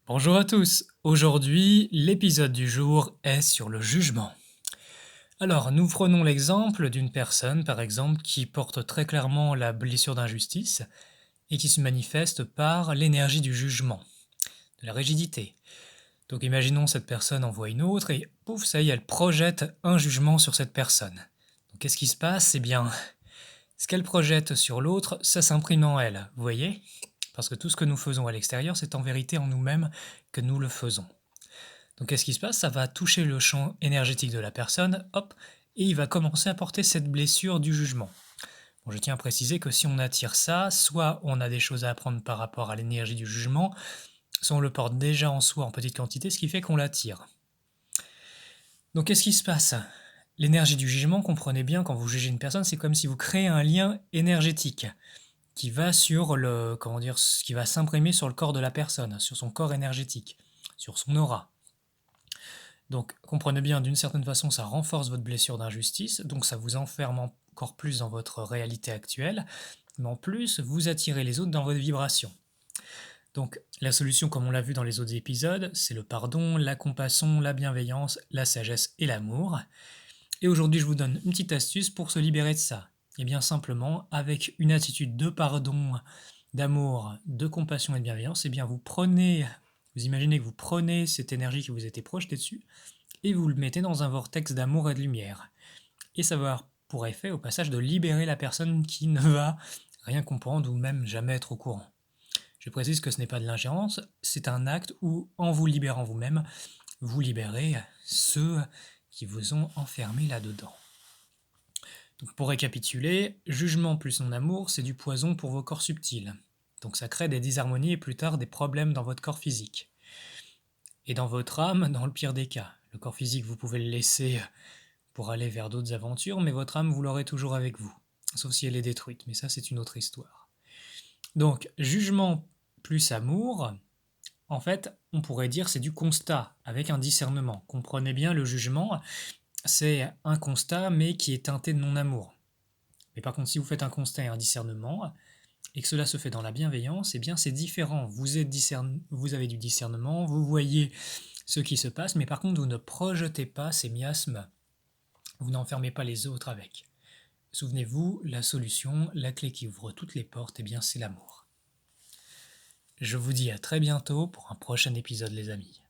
Bonjour à tous. Aujourd'hui, l'épisode du jour est sur le jugement. Alors, nous prenons l'exemple d'une personne, par exemple, qui porte très clairement la blessure d'injustice et qui se manifeste par l'énergie du jugement, de la rigidité. Donc, imaginons cette personne en voit une autre et pouf, ça y est, elle projette un jugement sur cette personne. Donc, qu'est-ce qui se passe? Eh bien, ce qu'elle projette sur l'autre, ça s'imprime en elle, vous voyez? Parce que tout ce que nous faisons à l'extérieur, c'est en vérité en nous-mêmes que nous le faisons. Donc qu'est-ce qui se passe? Ça va toucher le champ énergétique de la personne, hop, et il va commencer à porter cette blessure du jugement. Bon, je tiens à préciser que si on attire ça, soit on a des choses à apprendre par rapport à l'énergie du jugement, soit on le porte déjà en soi en petite quantité, ce qui fait qu'on l'attire. Donc qu'est-ce qui se passe? L'énergie du jugement, comprenez bien, quand vous jugez une personne, c'est comme si vous créez un lien énergétique qui va sur le, comment dire, qui va s'imprimer sur le corps de la personne, sur son corps énergétique, sur son aura. Donc comprenez bien, d'une certaine façon, ça renforce votre blessure d'injustice, donc ça vous enferme encore plus dans votre réalité actuelle, mais en plus, vous attirez les autres dans votre vibration. Donc la solution, comme on l'a vu dans les autres épisodes, c'est le pardon, la compassion, la bienveillance, la sagesse et l'amour. Et aujourd'hui, je vous donne une petite astuce pour se libérer de ça. Et bien simplement, avec une attitude de pardon, d'amour, de compassion et de bienveillance, eh bien vous imaginez que vous prenez cette énergie qui vous a été projetée dessus, et vous le mettez dans un vortex d'amour et de lumière. Et ça va avoir pour effet au passage de libérer la personne qui ne va rien comprendre ou même jamais être au courant. Je précise que ce n'est pas de l'ingérence, c'est un acte où, en vous libérant vous-même, vous libérez ceux qui vous ont enfermé là-dedans. Donc pour récapituler, jugement plus non-amour, c'est du poison pour vos corps subtils. Donc ça crée des disharmonies et plus tard des problèmes dans votre corps physique. Et dans votre âme, dans le pire des cas. Le corps physique, vous pouvez le laisser pour aller vers d'autres aventures, mais votre âme, vous l'aurez toujours avec vous. Sauf si elle est détruite, mais ça, c'est une autre histoire. Donc, jugement plus amour, en fait, on pourrait dire c'est du constat, avec un discernement. Comprenez bien, le jugement, c'est un constat, mais qui est teinté de non-amour. Mais par contre, si vous faites un constat et un discernement, et que cela se fait dans la bienveillance, eh bien c'est différent. Vous avez du discernement, vous voyez ce qui se passe, mais par contre, vous ne projetez pas ces miasmes, vous n'enfermez pas les autres avec. Souvenez-vous, la solution, la clé qui ouvre toutes les portes, eh bien c'est l'amour. Je vous dis à très bientôt pour un prochain épisode les amis.